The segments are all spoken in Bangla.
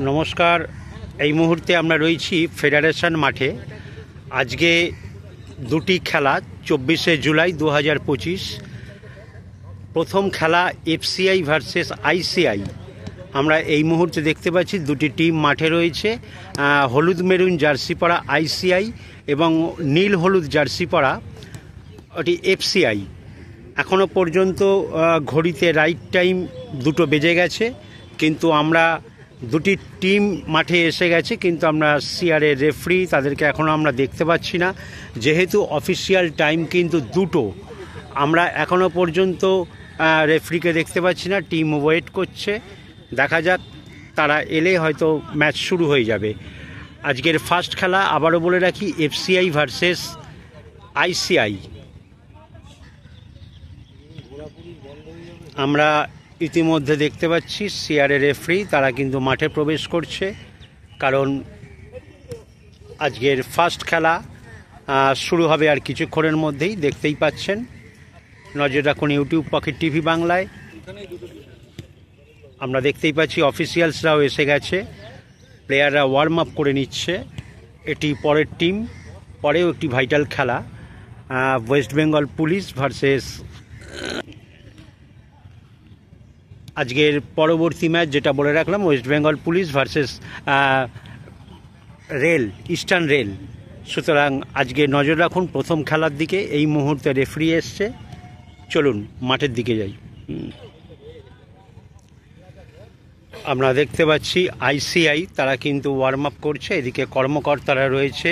নমস্কার। এই মুহূর্তে আমরা রয়েছি ফেডারেশন মাঠে। আজকে দুটি খেলা, 24শে জুলাই 2025। প্রথম খেলা এফসিআই ভার্সেস আইসিআই। আমরা এই মুহূর্তে দেখতে পাচ্ছি দুটি টিম মাঠে রয়েছে। হলুদ মেরুন জার্সি পরা আইসিআই এবং নীল হলুদ জার্সি পরা ওটি এফসিআই। এখনও পর্যন্ত ঘড়িতে রাইট টাইম 2টো বেজে গেছে, কিন্তু আমরা দুটি টিম মাঠে এসে গেছে, কিন্তু আমরা সিআরের রেফারি তাদেরকে এখনও আমরা দেখতে পাচ্ছি না। যেহেতু অফিসিয়াল টাইম কিন্তু 2টো, আমরা এখনও পর্যন্ত রেফারিকে দেখতে পাচ্ছি না। টিম ওয়েট করছে, দেখা যাক, তারা এলে হয়তো ম্যাচ শুরু হয়ে যাবে। আজকের ফার্স্ট খেলা আবারও বলে রাখি, এফসিআই ভার্সেস আইসিআই। আমরা ইতিমধ্যে দেখতে পাচ্ছি সিআরের রেফারি তারা কিন্তু মাঠে প্রবেশ করছে, কারণ আজকের ফার্স্ট খেলা শুরু হবে আর কিছুক্ষণের মধ্যেই। দেখতেই পাচ্ছেন, নজর রাখুন ইউটিউব পকেট টিভি বাংলায়। আমরা দেখতেই পাচ্ছি অফিসিয়ালসরাও এসে গেছে, প্লেয়াররা ওয়ার্ম আপ করে নিচ্ছে। এটি পরের টিম, পরেও একটি ভাইটাল খেলা, ওয়েস্ট বেঙ্গল পুলিশ ভার্সেস। আজকের পরবর্তী ম্যাচ যেটা বলে রাখলাম, West Bengal police versus rail, eastern rail. সুতরাং আজকে নজর রাখুন প্রথম খেলার দিকে। এই মুহূর্তে রেফারি এসছে, চলুন মাঠের দিকে যাই। আমরা দেখতে পাচ্ছি আইসিআই তারা কিন্তু ওয়ার্ম আপ করছে, এদিকে কর্মকর্তারা রয়েছে,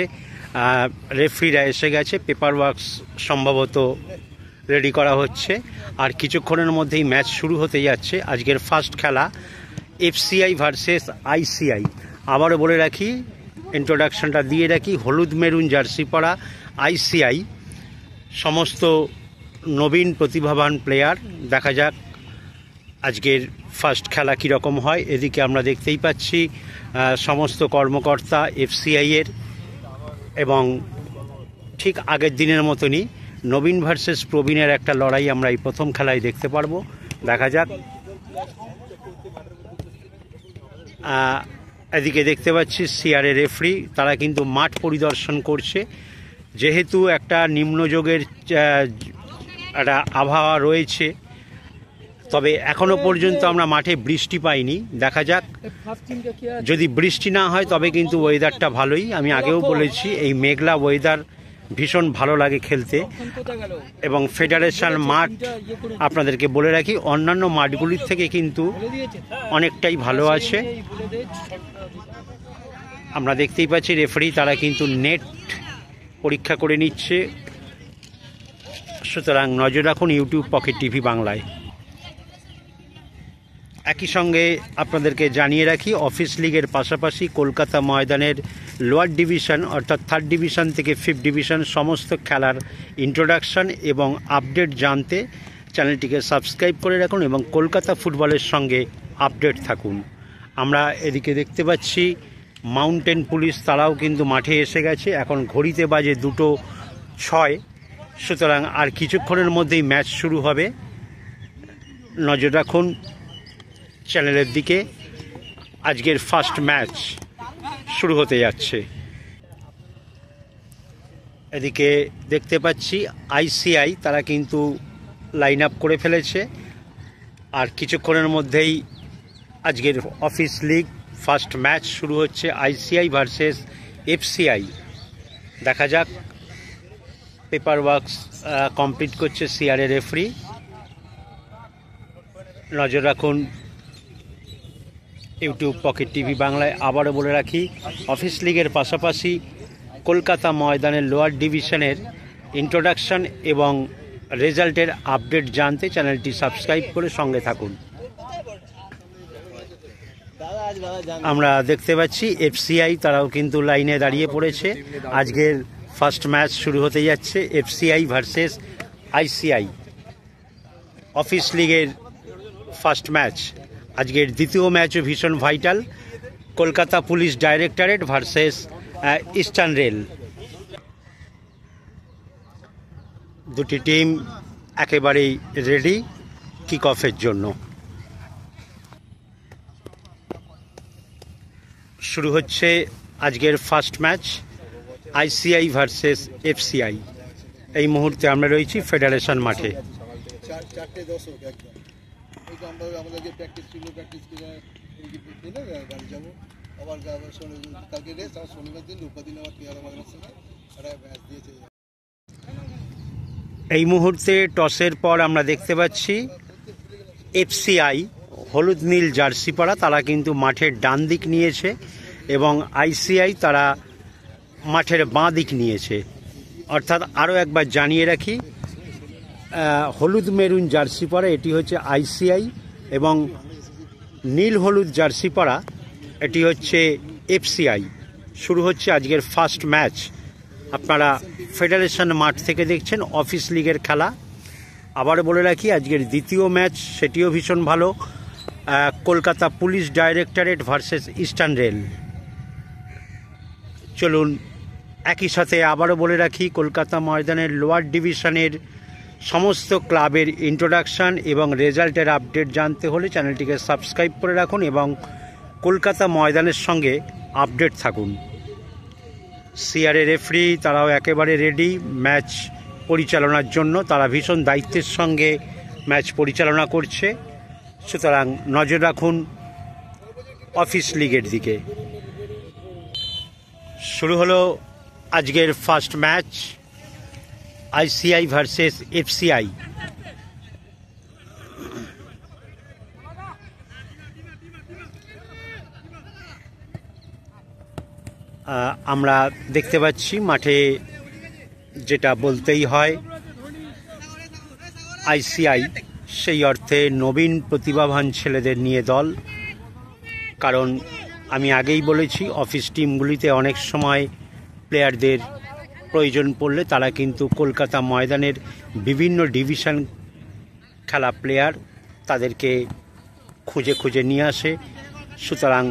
রেফারিরা এসে গেছে, পেপার ওয়ার্কস সম্ভবত রেডি করা হচ্ছে, আর কিছুক্ষণের মধ্যেই ম্যাচ শুরু হতে যাচ্ছে। আজকের ফার্স্ট খেলা এফসিআই ভার্সেস আইসিআই। আবারও বলে রাখি, ইন্ট্রোডাকশনটা দিয়ে রাখি, হলুদ মেরুন জার্সি পরা আইসিআই, সমস্ত নবীন প্রতিভাবান প্লেয়ার। দেখা যাক আজকের ফার্স্ট খেলা কীরকম হয়। এদিকে আমরা দেখতেই পাচ্ছি সমস্ত কর্মকর্তা এফসিআইয়ের, এবং ঠিক আগের দিনের মতনই নবীন ভার্সেস প্রবীণের একটা লড়াই আমরা এই প্রথম খেলায় দেখতে পারবো। দেখা যাক। এদিকে দেখতে পাচ্ছি সিআরের রেফারি তারা কিন্তু মাঠ পরিদর্শন করছে। যেহেতু একটা নিম্নযোগের একটা আবহাওয়া রয়েছে, তবে এখনও পর্যন্ত আমরা মাঠে বৃষ্টি পাইনি। দেখা যাক, যদি বৃষ্টি না হয় তবে কিন্তু ওয়েদারটা ভালোই। আমি আগেও বলেছি এই মেঘলা ওয়েদার ভীষণ ভালো লাগে খেলতে, এবং ফেডারেশন মাঠ আপনাদেরকে বলে রাখি অন্যান্য মাঠগুলির থেকে কিন্তু অনেকটাই ভালো আছে। আমরা দেখতেই পাচ্ছি রেফারি তারা কিন্তু নেট পরীক্ষা করে নিচ্ছে। সুতরাং নজর রাখুন ইউটিউব পকেট টিভি বাংলায়। একই সঙ্গে আপনাদেরকে জানিয়ে রাখি, অফিস লিগের পাশাপাশি কলকাতা ময়দানের লোয়ার ডিভিশন অর্থাৎ 3rd ডিভিশন থেকে 5th ডিভিশন সমস্ত খেলার ইন্ট্রোডাকশন এবং আপডেট জানতে চ্যানেলটিকে সাবস্ক্রাইব করে রাখুন এবং কলকাতা ফুটবলের সঙ্গে আপডেট থাকুন। আমরা এদিকে দেখতে পাচ্ছি মাউন্টেন পুলিশ তারাও কিন্তু মাঠে এসে গেছে। এখন ঘড়িতে বাজে 2:06। সুতরাং আর কিছুক্ষণের মধ্যেই ম্যাচ শুরু হবে। নজর রাখুন চ্যানেলের দিকে, আজকের ফার্স্ট ম্যাচ শুরু হতে যাচ্ছে। এদিকে দেখতে পাচ্ছি আইসিআই তারা কিন্তু লাইন আপ করে ফেলেছে, আর কিছুক্ষণের মধ্যেই আজকের অফিস লিগ ফার্স্ট ম্যাচ শুরু হচ্ছে, আইসিআই ভার্সেস এফসিআই। দেখা যাক, পেপার ওয়ার্কস কমপ্লিট করছে সিআরের রেফারি। নজর রাখুন ইউটিউব পকেট টিভি বাংলায়। আবারও বলে রাখি, অফিস লিগের পাশাপাশি কলকাতা ময়দানের লোয়ার ডিভিশনের ইন্ট্রোডাকশন এবং রেজাল্টের আপডেট জানতে চ্যানেলটি সাবস্ক্রাইব করে সঙ্গে থাকুন। আমরা দেখতে পাচ্ছি এফসিআই তারাও কিন্তু লাইনে দাঁড়িয়ে পড়েছে। আজকের ফার্স্ট ম্যাচ শুরু হতে যাচ্ছে, এফসিআই ভার্সেস আইসিআই, অফিস লিগের ফার্স্ট ম্যাচ। আজকের দ্বিতীয় ম্যাচও ভীষণ vital, Kolkata police directorate versus eastern rail. দুটি টিম একেবারেই রেডি কিক অফের জন্য। শুরু হচ্ছে আজকের first match ICI versus FCI. এই মুহূর্তে আমরা রয়েছি ফেডারেশন মাঠে। এই মুহূর্তে টসের পর আমরা দেখতে পাচ্ছি এফসিআই হলুদ নীল জার্সি পরা, তারা কিন্তু মাঠের ডান দিক নিয়েছে এবং আইসিআই তারা মাঠের বাঁ দিক নিয়েছে। অর্থাৎ আরও একবার জানিয়ে রাখি, হলুদ মেরুন জার্সি পরা এটি হচ্ছে আইসিআই এবং নীল হলুদ জার্সি পরা এটি হচ্ছে এফসিআই। শুরু হচ্ছে আজকের ফার্স্ট ম্যাচ। আপনারা ফেডারেশন মাঠ থেকে দেখছেন অফিস লিগের খেলা। আবার বলে রাখি আজকের দ্বিতীয় ম্যাচ, সেটিও ভীষণ ভালো, Kolkata police directorate versus eastern rail. চলুন একই সাথে আবারও বলে রাখি, কলকাতা ময়দানের লোয়ার ডিভিশনের সমস্ত ক্লাবের ইন্ট্রোডাকশান এবং রেজাল্টের আপডেট জানতে হলে চ্যানেলটিকে সাবস্ক্রাইব করে রাখুন এবং কলকাতা ময়দানের সঙ্গে আপডেট থাকুন। সিআরএ রেফারি তারাও একেবারে রেডি ম্যাচ পরিচালনার জন্য, তারা ভীষণ দায়িত্বের সঙ্গে ম্যাচ পরিচালনা করছে। সুতরাং নজর রাখুন অফিস লিগের দিকে। শুরু হলো আজকের first match ICI versus FCI. আমরা দেখতে পাচ্ছি মাঠে, যেটা বলতেই হয় আইসিআই সেই অর্থে নবীন প্রতিভাবান ছেলেদের নিয়ে দল। কারণ আমি আগেই বলেছি অফিস টিমগুলিতে অনেক সময় প্লেয়ারদের প্রয়োজন পড়লে তারা কিন্তু কলকাতা ময়দানের বিভিন্ন ডিভিশন খেলা প্লেয়ার তাদেরকে খুঁজে খুঁজে নিয়ে আসে। সুতরাং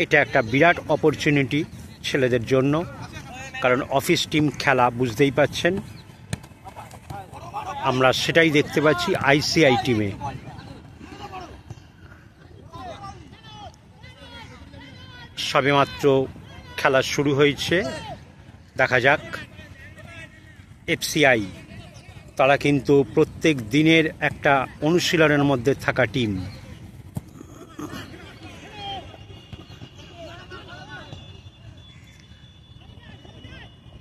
এটা একটা বিরাট অপরচুনিটি ছেলেদের জন্য, কারণ অফিস টিম খেলা বুঝতেই পাচ্ছেন, আমরা সেটাই দেখতে পাচ্ছি আইসিআই টিমে। সবেমাত্র খেলা শুরু হয়েছে, দেখা যাক। এফসিআই তারা কিন্তু প্রত্যেক দিনের একটা অনুশীলনের মধ্যে থাকা টিম।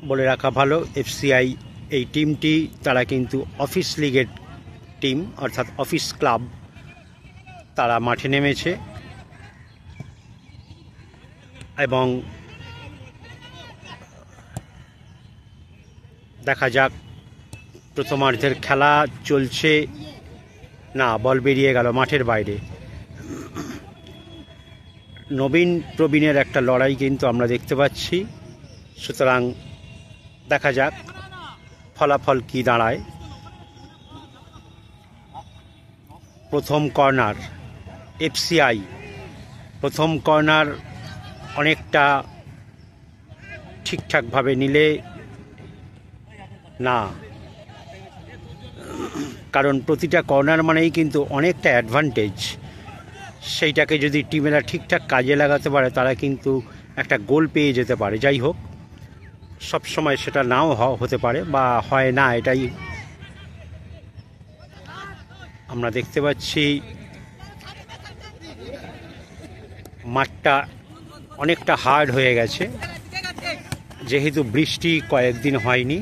বলে রাখা ভালো, এফসিআই এই টিমটি তারা কিন্তু অফিস লিগের টিম, অর্থাৎ অফিস ক্লাব। তারা মাঠে নেমেছে এবং দেখা যাক প্রথমার্ধের খেলা চলছে। না, বল বেরিয়ে গেল মাঠের বাইরে। নবীন প্রবীণের একটা লড়াই কিন্তু আমরা দেখতে পাচ্ছি। সুতরাং দেখা যাক ফলাফল কি দাঁড়ায়। প্রথম কর্নার এফসিআই, প্রথম কর্নার অনেকটা ঠিকঠাকভাবে নিলে না, কারণ প্রতিটা কর্নার মানেই কিন্তু অনেকটা অ্যাডভান্টেজ। সেইটাকে যদি টিমেরা ঠিকঠাক কাজে লাগাতে পারে তারা কিন্তু একটা গোল পেয়ে যেতে পারে। যাই হোক, সব সময় সেটা নাও হতে পারে বা হয় না, এটাই আমরা দেখতে পাচ্ছি। মাঠটা অনেকটা হার্ড হয়ে গেছে যেহেতু বৃষ্টি কয়েকদিন হয়নি।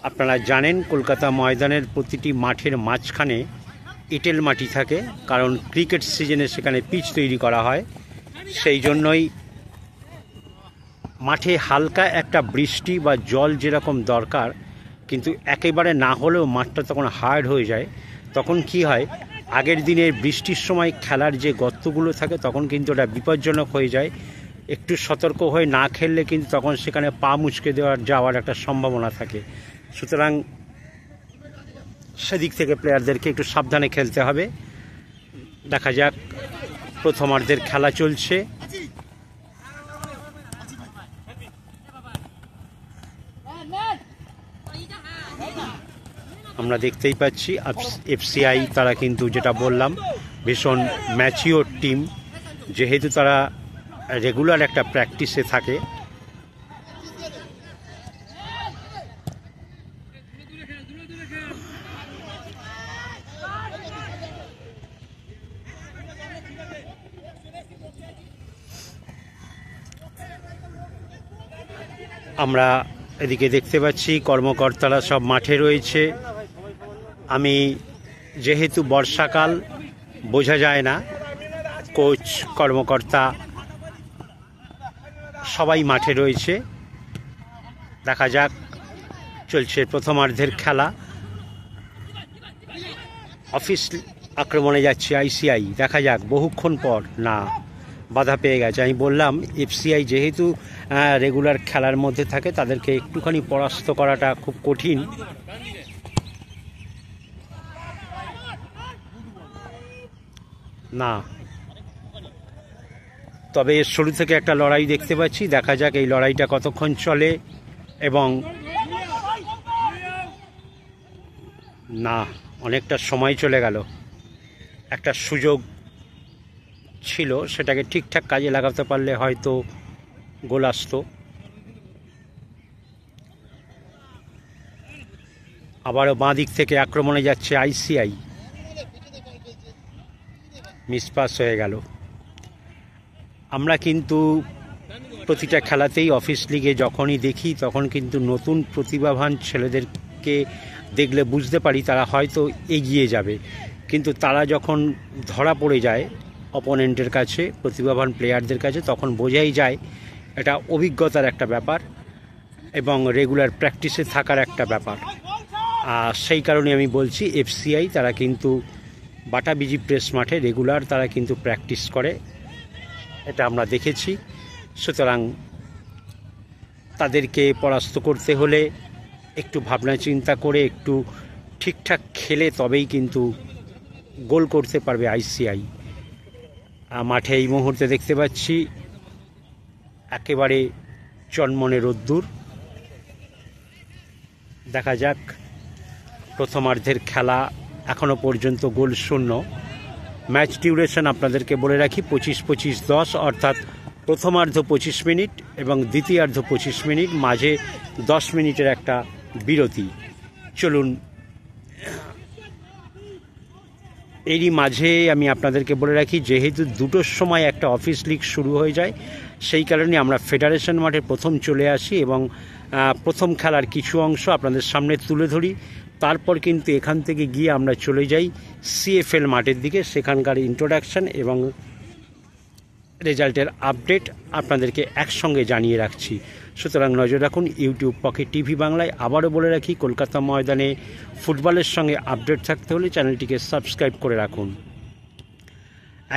আপনারা জানেন কলকাতা ময়দানের প্রতিটি মাঠের মাঝখানে এঁটেল মাটি থাকে, কারণ ক্রিকেট সিজনে সেখানে পিচ তৈরি করা হয়। সেই জন্যই মাঠে হালকা একটা বৃষ্টি বা জল যেরকম দরকার, কিন্তু একেবারে না হলেও মাঠটা তখন হার্ড হয়ে যায়। তখন কি হয়, আগের দিনের বৃষ্টির সময় খেলার যে গর্তগুলো থাকে তখন কিন্তু ওটা বিপজ্জনক হয়ে যায়। একটু সতর্ক হয়ে না খেললে কিন্তু তখন সেখানে পা মুচকে যাওয়ার একটা সম্ভাবনা থাকে। সুতরাং সেদিক থেকে প্লেয়ারদেরকে একটু সাবধানে খেলতে হবে। দেখা যাক, প্রথমার্ধের খেলা চলছে। আমরা দেখতেই পাচ্ছি এফসিআই তারা কিন্তু, যেটা বললাম, ভীষণ ম্যাচিওর টিম। যেহেতু তারা রেগুলার একটা প্র্যাকটিসে থাকে। আমরা এদিকে দেখতে পাচ্ছি কর্মকর্তারা সব মাঠে রয়েছে। আমি যেহেতু বর্ষাকাল বোঝা যায় না, কোচ কর্মকর্তা সবাই মাঠে রয়েছে। দেখা যাক, চলছে প্রথমার্ধের খেলা। অফিস আক্রমণে যাচ্ছে আইসিআই, দেখা যাক বহুক্ষণ পর না বাধা পেয়ে গেছে। আমি বললাম এফসিআই যেহেতু রেগুলার খেলার মধ্যে থাকে, তাদেরকে একটুখানি পরাস্ত করাটা খুব কঠিন। না, তবে শুরু থেকে একটা লড়াই দেখতে পাচ্ছি। দেখা যাক এই লড়াইটা কতক্ষণ চলে। এবং না, অনেকটা সময় চলে গেল। একটা সুযোগ ছিল, সেটাকে ঠিকঠাক কাজে লাগাতে পারলে হয়তো গোল আসতো। আবারও বাঁ দিক থেকে আক্রমণে যাচ্ছে আইসিআই, মিসপাস হয়ে গেল। আমরা কিন্তু প্রতিটা খেলাতেই অফিস লিগে যখনই দেখি, তখন কিন্তু নতুন প্রতিভাবান ছেলেদেরকে দেখলে বুঝতে পারি তারা হয়তো এগিয়ে যাবে, কিন্তু তারা যখন ধরা পড়ে যায় অপোনেন্টের কাছে, প্রতিভাবান প্লেয়ারদের কাছে, তখন বোঝাই যায় এটা অভিজ্ঞতার একটা ব্যাপার এবং রেগুলার প্র্যাকটিসে থাকার একটা ব্যাপার। সেই কারণে আমি বলছি এফসিআই তারা কিন্তু বাটা বিজি প্রেস মাঠে রেগুলার তারা কিন্তু প্র্যাকটিস করে, এটা আমরা দেখেছি। সুতরাং তাদেরকে পরাস্ত করতে হলে একটু ভাবনা চিন্তা করে একটু ঠিকঠাক খেলে তবেই কিন্তু গোল করতে পারবে আইসিআই। মাঠে এই মুহূর্তে দেখতে পাচ্ছি একেবারে চনমনে রোদ্দুর। দেখা যাক, প্রথমার্ধের খেলা এখনও পর্যন্ত গোল শূন্য। ম্যাচ ডিউরেশন আপনাদেরকে বলে রাখি 25-25-10, অর্থাৎ প্রথমার্ধ 25 মিনিট এবং দ্বিতীয়ার্ধ 25 মিনিট, মাঝে 10 মিনিটের একটা বিরতি। চলুন, এরই মাঝে আমি আপনাদেরকে বলে রাখি যেহেতু 2টোর সময় একটা অফিস লিগ শুরু হয়ে যায়, সেই কারণে আমরা ফেডারেশন মাঠে প্রথম চলে আসি এবং প্রথম খেলার কিছু অংশ আপনাদের সামনে তুলে ধরি। তারপর কিন্তু এখান থেকে গিয়ে আমরা চলে যাই সিএফএল মাঠের দিকে, সেখানকার ইন্ট্রোডাকশান এবং রেজাল্টের আপডেট আপনাদেরকে একসঙ্গে জানিয়ে রাখছি। সুতরাং নজর রাখুন ইউটিউব পকেট টিভি বাংলায়। আবারও বলে রাখি, কলকাতা ময়দানে ফুটবলের সঙ্গে আপডেট থাকতে হলে চ্যানেলটিকে সাবস্ক্রাইব করে রাখুন।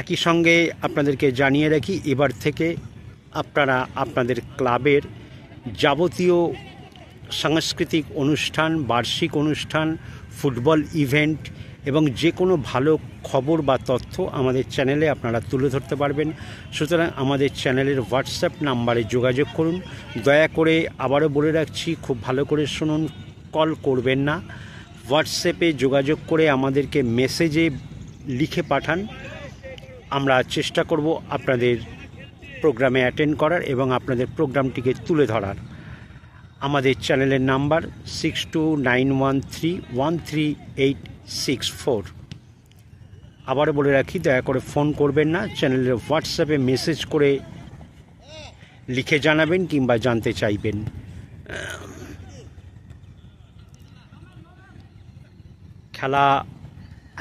একই সঙ্গে আপনাদেরকে জানিয়ে রাখি, এবার থেকে আপনারা আপনাদের ক্লাবের যাবতীয় সাংস্কৃতিক অনুষ্ঠান, বার্ষিক অনুষ্ঠান, ফুটবল ইভেন্ট এবং যে কোনো ভালো খবর বা তথ্য আমাদের চ্যানেলে আপনারা তুলে ধরতে পারবেন। সুতরাং আমাদের চ্যানেলের হোয়াটসঅ্যাপ নাম্বারে যোগাযোগ করুন। দয়া করে আবারও বলে রাখছি, খুব ভালো করে শুনুন, কল করবেন না, হোয়াটসঅ্যাপে যোগাযোগ করে আমাদেরকে মেসেজে লিখে পাঠান। আমরা চেষ্টা করব আপনাদের প্রোগ্রামে অ্যাটেন্ড করার এবং আপনাদের প্রোগ্রামটিকে তুলে ধরার। আমাদের চ্যানেলের নাম্বার 6291313864। আবারও বলে রাখি, দয়া করে ফোন করবেন না, চ্যানেলের হোয়াটসঅ্যাপে মেসেজ করে লিখে জানাবেন কিংবা জানতে চাইবেন। খেলা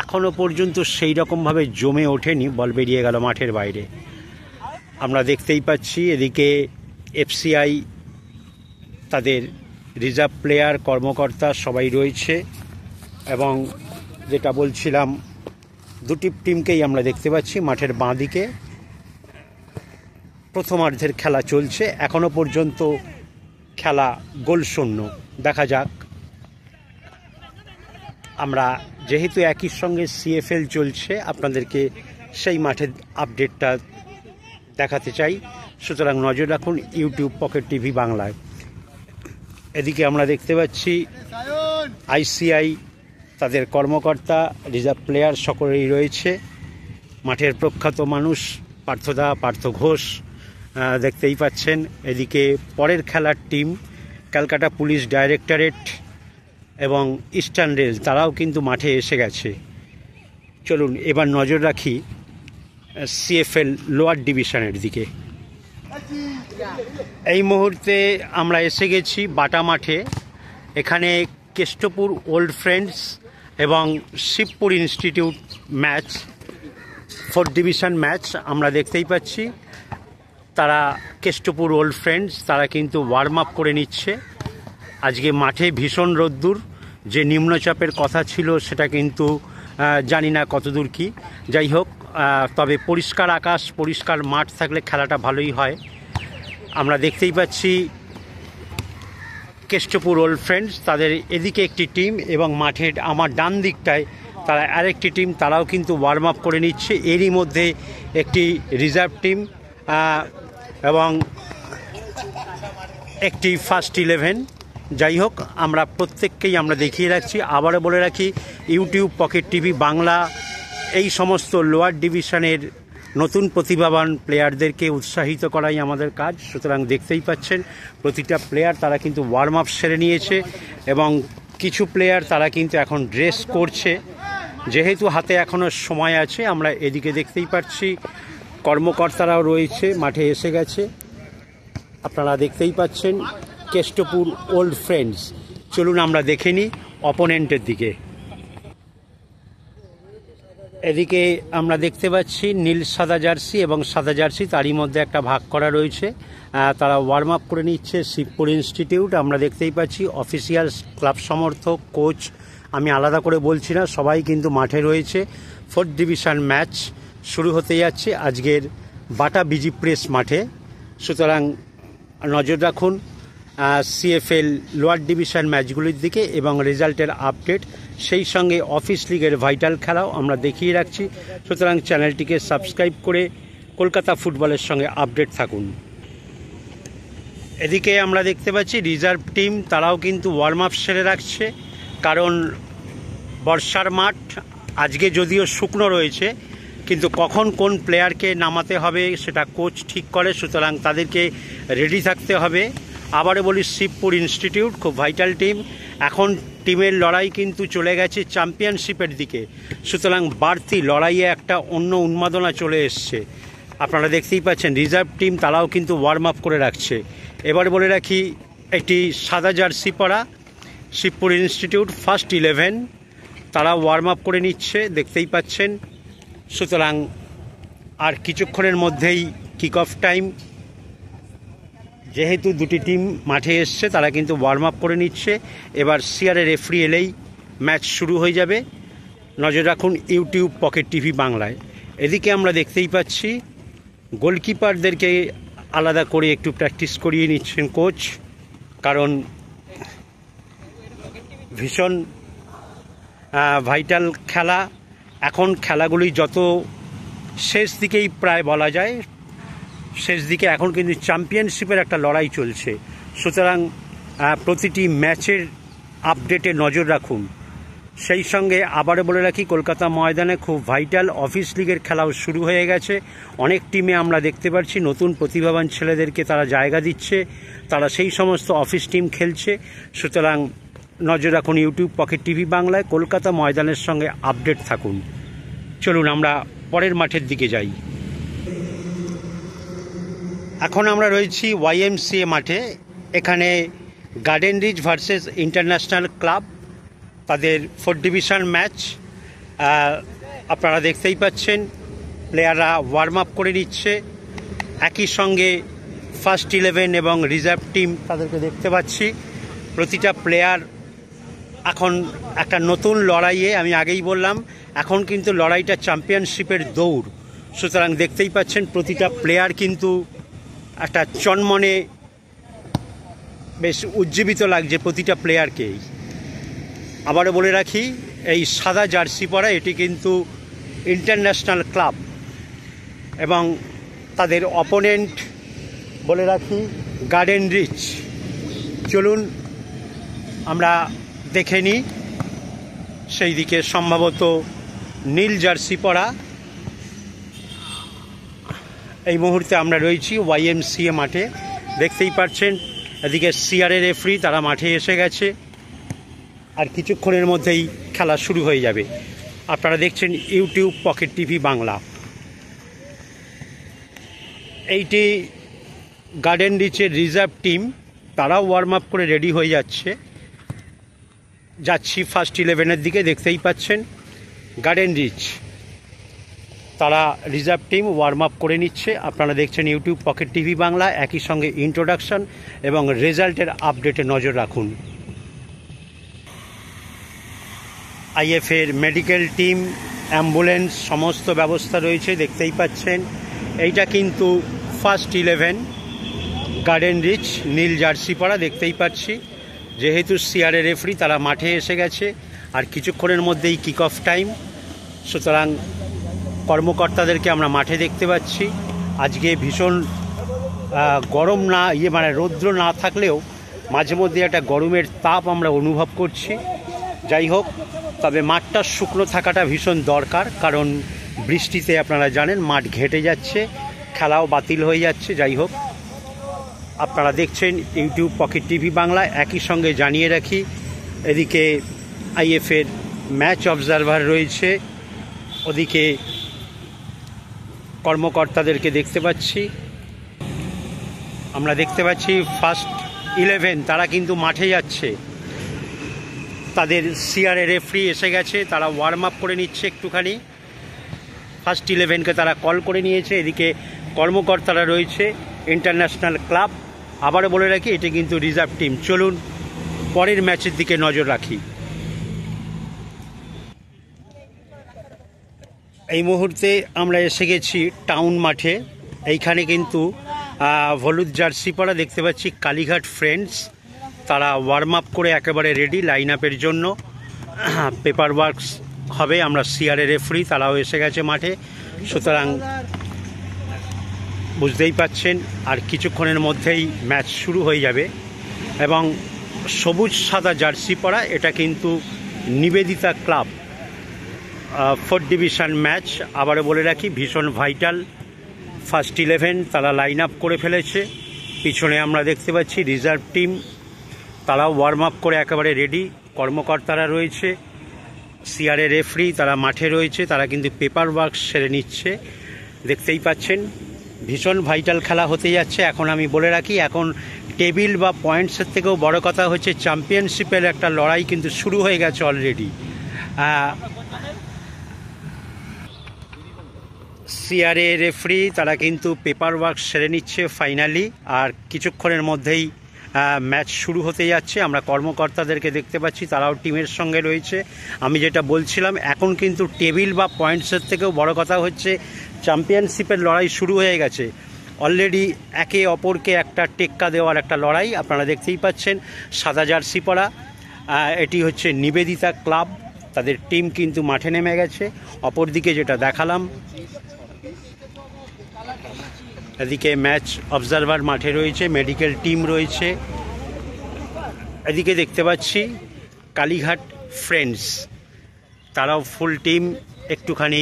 এখনও পর্যন্ত সেই রকমভাবে জমে ওঠেনি, বল বেরিয়ে গেল মাঠের বাইরে। আমরা দেখতেই পাচ্ছি এদিকে এফসিআই তাদের রিজার্ভ প্লেয়ার, কর্মকর্তা সবাই রয়েছে এবং যেটা বলছিলাম, দুটি টিমকেই আমরা দেখতে পাচ্ছি মাঠের বাঁ দিকে। প্রথমার্ধের খেলা চলছে, এখনও পর্যন্ত খেলা গোল শূন্য। দেখা যাক, আমরা যেহেতু একই সঙ্গে সিএফএল চলছে আপনাদেরকে সেই মাঠের আপডেটটা দেখাতে চাই। সুতরাং নজর রাখুন ইউটিউব পকেট টিভি বাংলায়। এদিকে আমরা দেখতে পাচ্ছি আইসিআই তাদের কর্মকর্তা, রিজার্ভ প্লেয়ার সকলেই রয়েছে। মাঠের প্রখ্যাত মানুষ পার্থ ঘোষ দেখতেই পাচ্ছেন। এদিকে পরের খেলার টিম ক্যালকাটা পুলিশ ডাইরেক্টরেট এবং ইস্টার্ন রেল তারাও কিন্তু মাঠে এসে গেছে। চলুন এবার নজর রাখি সিএফএল লোয়ার ডিভিশনের দিকে। এই মুহূর্তে আমরা এসে গেছি বাটা মাঠে। এখানে কেষ্টপুর ওল্ড ফ্রেন্ডস এবং Shibpur institute match, 4th division match আমরা দেখতেই পাচ্ছি। তারা কেষ্টপুর ওল্ড ফ্রেন্ডস তারা কিন্তু ওয়ার্ম আপ করে নিচ্ছে। আজকে মাঠে ভীষণ রোদ্দুর, যে নিম্নচাপের কথা ছিল সেটা কিন্তু জানি না কতদূর কি। যাই হোক, তবে পরিষ্কার আকাশ পরিষ্কার মাঠ থাকলে খেলাটা ভালোই হয়। আমরা দেখতেই পাচ্ছি কেষ্টপুর ওল্ড ফ্রেন্ডস তাদের এদিকে একটি টিম এবং মাঠের আমার ডান দিকটায় তারা আরেকটি টিম, তারাও কিন্তু ওয়ার্ম আপ করে নিচ্ছে। এরই মধ্যে একটি রিজার্ভ টিম এবং একটি ফার্স্ট 11। যাই হোক, আমরা প্রত্যেককেই আমরা দেখিয়ে রাখছি। আবারও বলে রাখি, ইউটিউব পকেট টিভি বাংলা এই সমস্ত লোয়ার ডিভিশনের নতুন প্রতিভাবান প্লেয়ারদেরকে উৎসাহিত করাই আমাদের কাজ। সুতরাং দেখতেই পাচ্ছেন প্রতিটা প্লেয়ার তারা কিন্তু ওয়ার্ম আপ সেরে নিয়েছে এবং কিছু প্লেয়ার তারা কিন্তু এখন ড্রেস করছে। যেহেতু হাতে এখনও সময় আছে, আমরা এদিকে দেখতেই পাচ্ছি কর্মকর্তারাও রয়েছে, মাঠে এসে গেছে। আপনারা দেখতেই পাচ্ছেন কেষ্টপুর ওল্ড ফ্রেন্ডস। চলুন আমরা দেখে নিই অপোনেন্টের দিকে। এদিকে আমরা দেখতে পাচ্ছি নীল সাদা জার্সি এবং সাদা জার্সি, তারই মধ্যে একটা ভাগ করা রয়েছে। তারা ওয়ার্ম আপ করে নিচ্ছে শিবপুর ইনস্টিটিউট। আমরা দেখতেই পাচ্ছি অফিসিয়াল ক্লাব সমর্থক কোচ, আমি আলাদা করে বলছি না, সবাই কিন্তু মাঠে রয়েছে। 4th ডিভিশন ম্যাচ শুরু হতে যাচ্ছে আজকের বাটা বিজি প্রেস মাঠে। সুতরাং নজর রাখুন সিএফএল লোয়ার ডিভিশন ম্যাচগুলির দিকে এবং রেজাল্টের আপডেট, সেই সঙ্গে অফিস লিগের ভাইটাল খেলাও আমরা দেখিয়ে রাখছি। সুতরাং চ্যানেলটিকে সাবস্ক্রাইব করে কলকাতা ফুটবলের সঙ্গে আপডেট থাকুন। এদিকে আমরা দেখতে পাচ্ছি রিজার্ভ টিম তারাও কিন্তু ওয়ার্ম আপ সেরে রাখছে, কারণ বর্ষার মাঠ আজকে যদিও শুকনো রয়েছে, কিন্তু কখন কোন প্লেয়ারকে নামাতে হবে সেটা কোচ ঠিক করে। সুতরাং তাদেরকে রেডি থাকতে হবে। আবারও বলি, শিবপুর ইনস্টিটিউট খুব ভাইটাল টিম। এখন টিমের লড়াই কিন্তু চলে গেছে চ্যাম্পিয়নশিপের দিকে। সুতরাং বাড়তি লড়াইয়ে একটা অন্য উন্মাদনা চলে এসছে। আপনারা দেখতেই পাচ্ছেন রিজার্ভ টিম তারাও কিন্তু ওয়ার্ম আপ করে রাখছে। এবার বলে রাখি, একটি সাদা জার্সি পরা শিবপুর ইনস্টিটিউট ফার্স্ট 11 তারা ওয়ার্ম আপ করে নিচ্ছে, দেখতেই পাচ্ছেন। সুতরাং আর কিছুক্ষণের মধ্যেই কিক অফ টাইম। যেহেতু দুটি টিম মাঠে এসছে, তারা কিন্তু ওয়ার্ম আপ করে নিচ্ছে। এবার সিআরএ রেফারি এলেই ম্যাচ শুরু হয়ে যাবে। নজর রাখুন ইউটিউব পকেট টিভি বাংলায়। এদিকে আমরা দেখতেই পাচ্ছি গোলকিপারদেরকে আলাদা করে একটু প্র্যাকটিস করিয়ে নিচ্ছেন কোচ, কারণ ভীষণ ভাইটাল খেলা। এখন খেলাগুলি যত শেষ দিকেই প্রায় বলা যায়, শেষ দিকে এখন কিন্তু চ্যাম্পিয়নশিপের একটা লড়াই চলছে। সুতরাং প্রতিটি ম্যাচের আপডেটে নজর রাখুন। সেই সঙ্গে আবারও বলে রাখি, কলকাতা ময়দানে খুব ভাইটাল অফিস লিগের খেলাও শুরু হয়ে গেছে। অনেক টিমে আমরা দেখতে পাচ্ছি নতুন প্রতিভাবান ছেলেদেরকে তারা জায়গা দিচ্ছে, তারা সেই সমস্ত অফিস টিম খেলছে। সুতরাং নজর রাখুন ইউটিউব পকেট টিভি বাংলায়, কলকাতা ময়দানের সঙ্গে আপডেট থাকুন। চলুন আমরা পরের মাঠের দিকে যাই। এখন আমরা রয়েছি ওয়াইএমসিএ মাঠে। এখানে Garden Reach versus International Club, তাদের 4th ডিভিশন ম্যাচ। আপনারা দেখতেই পাচ্ছেন প্লেয়াররা ওয়ার্ম আপ করে নিচ্ছে। একই সঙ্গে ফার্স্ট 11 এবং রিজার্ভ টিম তাদেরকে দেখতে পাচ্ছি। প্রতিটা প্লেয়ার এখন একটা নতুন লড়াইয়ে, আমি আগেই বললাম, এখন কিন্তু লড়াইটা চ্যাম্পিয়নশিপের দৌড়। সুতরাং দেখতেই পাচ্ছেন প্রতিটা প্লেয়ার কিন্তু একটা চনমনে বেশ উজ্জীবিত লাগছে প্রতিটা প্লেয়ারকেই। আবারও বলে রাখি, এই সাদা জার্সি পরা এটি কিন্তু ইন্টারন্যাশনাল ক্লাব এবং তাদের অপোনেন্ট বলে রাখি গার্ডেন রিচ। চলুন আমরা দেখে নিই। সেই দিকে সম্ভবত নীল জার্সি পরা এই মুহূর্তে আমরা রয়েছি YMCA মাঠে। দেখতেই পাচ্ছেন এদিকে সিআরএ রেফারি তারা মাঠে এসে গেছে, আর কিছুক্ষণের মধ্যেই খেলা শুরু হয়ে যাবে। আপনারা দেখছেন ইউটিউব পকেট টিভি বাংলা। এইটি গার্ডেন রিচের রিজার্ভ টিম, তারাও ওয়ার্ম আপ করে রেডি হয়ে যাচ্ছি ফার্স্ট 11-এর দিকে। দেখতেই পাচ্ছেন গার্ডেন রিচ তারা রিজার্ভ টিম ওয়ার্ম আপ করে নিচ্ছে। আপনারা দেখছেন ইউটিউব পকেট টিভি বাংলা। একই সঙ্গে ইন্ট্রোডাকশন এবং রেজাল্টের আপডেটে নজর রাখুন। আইএফের মেডিকেল টিম, অ্যাম্বুলেন্স সমস্ত ব্যবস্থা রয়েছে। দেখতেই পাচ্ছেন এইটা কিন্তু ফার্স্ট 11 গার্ডেন রিচ নীল জার্সি পরা। দেখতেই পাচ্ছি যেহেতু সিআরএ রেফারি তারা মাঠে এসে গেছে, আর কিছুক্ষণের মধ্যেই কিক অফ টাইম, সুতরাং কর্মকর্তাদেরকে আমরা মাঠে দেখতে পাচ্ছি। আজকে ভীষণ গরম না মানে রৌদ্র না থাকলেও মাঝে মধ্যে একটা গরমের তাপ আমরা অনুভব করছি। যাই হোক, তবে মাঠটা শুকনো থাকাটা ভীষণ দরকার, কারণ বৃষ্টিতে আপনারা জানেন মাঠ ঘেঁটে যাচ্ছে, খেলাও বাতিল হয়ে যাচ্ছে। যাই হোক, আপনারা দেখছেন ইউটিউব পকেট টিভি বাংলা। একই সঙ্গে জানিয়ে রাখি এদিকে আইএফের ম্যাচ অবজারভার রয়েছে, ওদিকে কর্মকর্তাদেরকে দেখতে পাচ্ছি। আমরা দেখতে পাচ্ছি ফার্স্ট 11 তারা কিন্তু মাঠে যাচ্ছে, তাদের সিআরএ রেফারি এসে গেছে, তারা ওয়ার্ম আপ করে নিচ্ছে একটুখানি। ফার্স্ট 11কে তারা কল করে নিয়েছে। এদিকে কর্মকর্তারা রয়েছে ইন্টারন্যাশনাল ক্লাব। আবারও বলে রাখি এটি কিন্তু রিজার্ভ টিম। চলুন পরের ম্যাচের দিকে নজর রাখি। এই মুহূর্তে আমরা এসে গেছি টাউন মাঠে। এইখানে কিন্তু হলুদ জার্সি পরা দেখতে পাচ্ছি কালীঘাট ফ্রেন্ডস, তারা ওয়ার্ম আপ করে একেবারে রেডি লাইন আপের জন্য। পেপার ওয়ার্কস হবে। আমরা সিআরএ রেফারি তারাও এসে গেছে মাঠে, সুতরাং বুঝতেই পাচ্ছেন আর কিছুক্ষণের মধ্যেই ম্যাচ শুরু হয়ে যাবে। এবং সবুজ সাদা জার্সি পরা, এটা কিন্তু Nivedita club 4th division match. আবারও বলে রাখি ভীষণ ভাইটাল। ফার্স্ট 11 তারা লাইন আপ করে ফেলেছে। পিছনে আমরা দেখতে পাচ্ছি রিজার্ভ টিম, তারাও ওয়ার্ম আপ করে একেবারে রেডি। কর্মকর্তারা রয়েছে, সিআরএ রেফারি তারা মাঠে রয়েছে, তারা কিন্তু পেপার ওয়ার্ক সেরে নিচ্ছে। দেখতেই পাচ্ছেন ভীষণ ভাইটাল খেলা হতে যাচ্ছে। এখন আমি বলে রাখি, এখন টেবিল বা পয়েন্টসের থেকেও বড় কথা হচ্ছে চ্যাম্পিয়নশিপের একটা লড়াই কিন্তু শুরু হয়ে গেছে অলরেডি। সিআরএ রেফারি তারা কিন্তু পেপার ওয়ার্ক সেরে নিচ্ছে ফাইনালি, আর কিছুক্ষণের মধ্যেই ম্যাচ শুরু হতে যাচ্ছে। আমরা কর্মকর্তাদেরকে দেখতে পাচ্ছি, তারাও টিমের সঙ্গে রয়েছে। আমি যেটা বলছিলাম, এখন কিন্তু টেবিল বা পয়েন্টসের থেকেও বড় কথা হচ্ছে চ্যাম্পিয়নশিপের লড়াই শুরু হয়ে গেছে অলরেডি। একে অপরকে একটা টেক্কা দেওয়ার একটা লড়াই। আপনারা দেখতেই পাচ্ছেন সাদা জার্সি পরা, এটি হচ্ছে নিবেদিতা ক্লাব, তাদের টিম কিন্তু মাঠে নেমে গেছে। অপরদিকে যেটা দেখালাম, এদিকে ম্যাচ অবজারভার মাঠে রয়েছে, মেডিকেল টিম রয়েছে। এদিকে দেখতে পাচ্ছি কালীঘাট ফ্রেন্ডস, তারাও ফুল টিম একটুখানি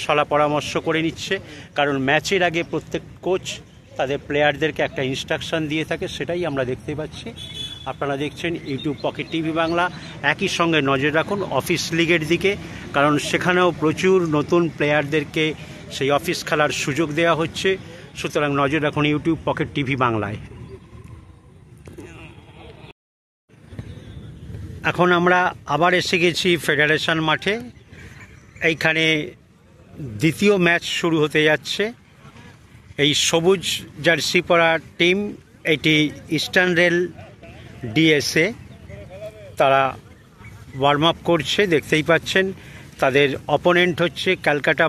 সলা পরামর্শ করে নিচ্ছে, কারণ ম্যাচের আগে প্রত্যেক কোচ তাদের প্লেয়ারদেরকে একটা ইনস্ট্রাকশন দিয়ে থাকে, সেটাই আমরা দেখতে পাচ্ছি। আপনারা দেখছেন ইউটিউব পকেট টিভি বাংলা। একই সঙ্গে নজর রাখুন অফিস লিগের দিকে, কারণ সেখানেও প্রচুর নতুন প্লেয়ারদেরকে সেই অফিস খেলার সুযোগ দেওয়া হচ্ছে। সুতরাং নজর রাখুন ইউটিউব পকেট টিভি বাংলায়। এখন আমরা আবার এসে গেছি ফেডারেশন মাঠে। এইখানে দ্বিতীয় ম্যাচ শুরু হতে যাচ্ছে। এই সবুজ জার্সি পরা টিম, এটি ইস্টার্ন রেল ডিএসএ, তারা ওয়ার্ম আপ করছে। দেখতেই পাচ্ছেন তাদের অপোনেন্ট হচ্ছে ক্যালকাটা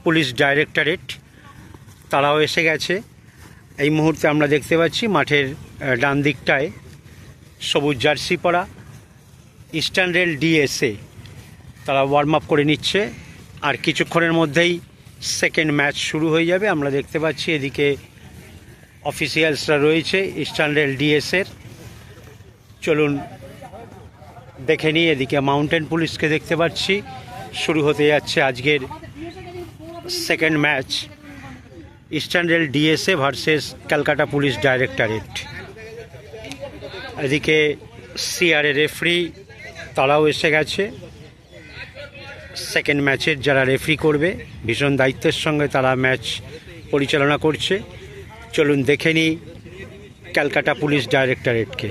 পুলিশ ডাইরেক্টরেট, তারাও এসে গেছে। এই মুহূর্তে আমরা দেখতে পাচ্ছি মাঠের ডান দিকটায় সবুজ জার্সি পরা ইস্টার্ন রেল ডিএসএ, তারা ওয়ার্ম আপ করে নিচ্ছে। আর কিছুক্ষণের মধ্যেই সেকেন্ড ম্যাচ শুরু হয়ে যাবে। আমরা দেখতে পাচ্ছি এদিকে অফিসিয়ালসরা রয়েছে ইস্টার্ন রেল ডিএসএর। চলুন দেখে নিই। এদিকে মাউন্টেন পুলিশকে দেখতে পাচ্ছি। শুরু হতে যাচ্ছে আজকের second match. Eastern rail DSA versus Calcutta police directorate. এদিকে সিআরএ রেফারি তারাও এসে গেছে। সেকেন্ড ম্যাচের যারা রেফারি করবে ভীষণ দায়িত্বের সঙ্গে তারা ম্যাচ পরিচালনা করছে। চলুন দেখে নিই ক্যালকাটা পুলিশ ডাইরেক্টরেটকে।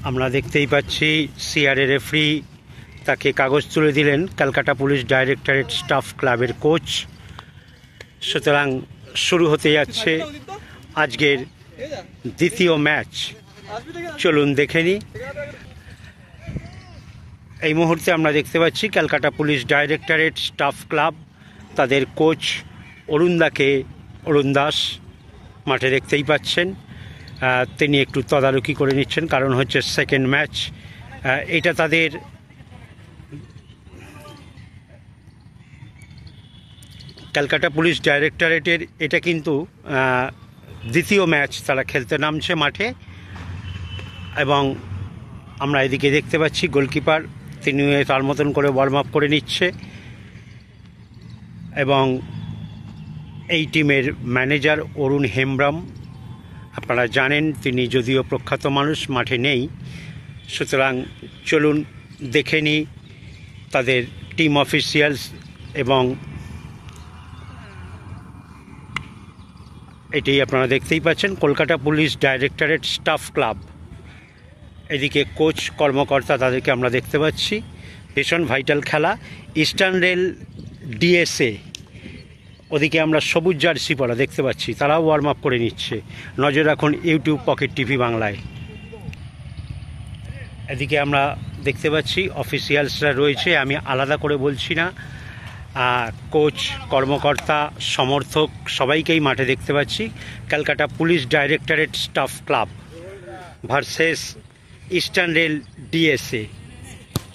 আমরা দেখতেই পাচ্ছি সিআরএ রেফারি তাকে কাগজ তুলে দিলেন ক্যালকাটা পুলিশ ডাইরেক্টরেট স্টাফ ক্লাবের কোচ। সুতরাং শুরু হতে যাচ্ছে আজকের দ্বিতীয় ম্যাচ। চলুন দেখে নিই। এই মুহূর্তে আমরা দেখতে পাচ্ছি Calcutta police directorate staff club তাদের কোচ অরুণ দাস মাঠে দেখতেই পাচ্ছেন। তিনি একটু তদারকি করে নিচ্ছেন, কারণ হচ্ছে সেকেন্ড ম্যাচ। এটা তাদের ক্যালকাটা পুলিশ ডাইরেক্টরেটের এটা কিন্তু দ্বিতীয় ম্যাচ তারা খেলতে নামছে মাঠে। এবং আমরা এদিকে দেখতে পাচ্ছি গোলকিপার তিনি তার মতন করে ওয়ার্ম আপ করে নিচ্ছে। এবং এই টিমের ম্যানেজার অরুণ হেমব্রম, আপনারা জানেন তিনি যদিও প্রখ্যাত মানুষ, মাঠে নেই। সুতরাং চলুন দেখে নিই তাদের টিম অফিসিয়ালস। এবং এটাই আপনারা দেখতেই পাচ্ছেন Kolkata police directorate staff club. এদিকে কোচ কর্মকর্তা তাদেরকে আমরা দেখতে পাচ্ছি। ভীষণ ভাইটাল খেলা। ইস্টার্ন রেল ডিএসএ, ওদিকে আমরা সবুজ জার্সি পরা দেখতে পাচ্ছি, তারাও ওয়ার্ম আপ করে নিচ্ছে। নজর রাখুন ইউটিউব পকেট টিভি বাংলায়। এদিকে আমরা দেখতে পাচ্ছি অফিসিয়ালসরা রয়েছে, আমি আলাদা করে বলছি না। কোচ, কর্মকর্তা, সমর্থক সবাইকেই মাঠে দেখতে পাচ্ছি। Calcutta police directorate staff club versus eastern rail DSA.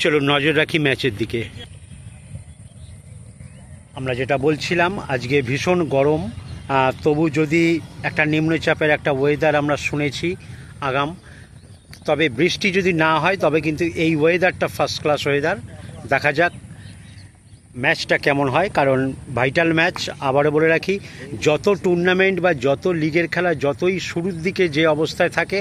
চলুন নজর রাখি ম্যাচের দিকে। আমরা যেটা বলছিলাম, আজকে ভীষণ গরম, তবু যদি একটা নিম্নচাপের একটা ওয়েদার আমরা শুনেছি আগাম, তবে বৃষ্টি যদি না হয় তবে কিন্তু এই ওয়েদারটা ফার্স্ট ক্লাস ওয়েদার। দেখা যাক ম্যাচটা কেমন হয়, কারণ ভাইটাল ম্যাচ। আবারও বলে রাখি, যত টুর্নামেন্ট বা যত লিগের খেলা যতই শুরুর দিকে যে অবস্থায় থাকে,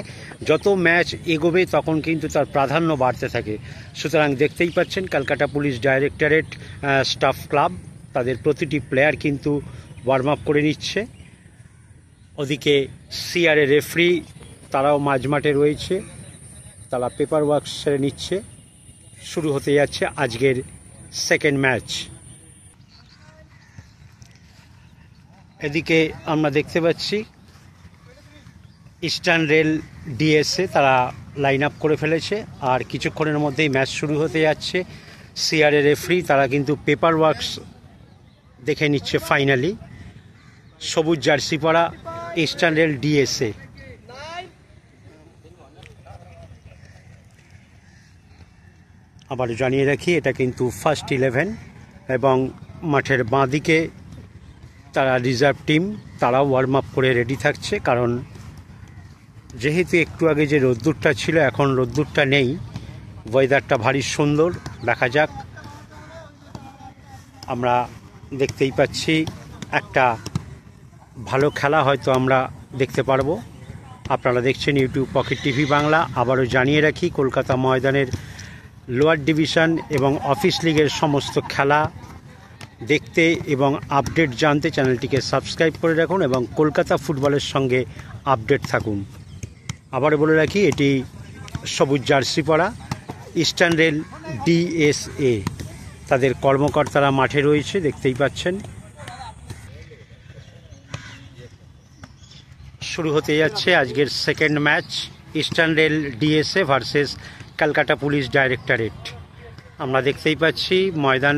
যত ম্যাচ এগোবে তখন কিন্তু তার প্রাধান্য বাড়তে থাকে। সুতরাং দেখতেই পাচ্ছেন Calcutta police directorate staff club তাদের প্রতিটি প্লেয়ার কিন্তু ওয়ার্ম আপ করে নিচ্ছে। ওদিকে সিআরএ রেফারি তারাও মাঝমাঠে রয়েছে, তারা পেপার ওয়ার্ক সেরে নিচ্ছে। শুরু হতে যাচ্ছে আজকের সেকেন্ড ম্যাচ। এদিকে আমরা দেখতে পাচ্ছি ইস্টার্ন রেল ডিএসএ তারা লাইন আপ করে ফেলেছে, আর কিছুক্ষণের মধ্যেই ম্যাচ শুরু হতে যাচ্ছে। সিআরএ রেফারি তারা কিন্তু পেপার ওয়ার্কস দেখে নিচ্ছে। ফাইনালি সবুজ জার্সি পরা ইস্টার্ন রেল ডিএসএ। আবার জানিয়ে রাখি এটা কিন্তু ফার্স্ট 11 এবং মাঠের বাঁদিকে তারা রিজার্ভ টিম, তারাও ওয়ার্ম আপ করে রেডি থাকছে। কারণ যেহেতু একটু আগে যে রোদ্দুরটা ছিল এখন রোদ্দুরটা নেই, ওয়েদারটা ভারী সুন্দর। দেখা যাক, আমরা দেখতেই পাচ্ছি একটা ভালো খেলা হয়তো আমরা দেখতে পারবো। আপনারা দেখছেন ইউটিউব পকেট টিভি বাংলা। আবারও জানিয়ে রাখি কলকাতা ময়দানের লোয়ার ডিভিশন এবং অফিস লিগের সমস্ত খেলা দেখতে এবং আপডেট জানতে চ্যানেলটিকে সাবস্ক্রাইব করে রাখুন এবং কলকাতা ফুটবলের সঙ্গে আপডেট থাকুন। আবারও বলে রাখি এটি সবুজ জার্সি পরা ইস্টার্ন রেল ডিএসএ, তাদের কর্মকর্তারা মাঠে রয়েছে দেখতেই পাচ্ছেন। শুরু হতে যাচ্ছে আজকের second match, eastern rail DSA versus Calcutta police directorate. আমরা দেখতেই পাচ্ছি ময়দান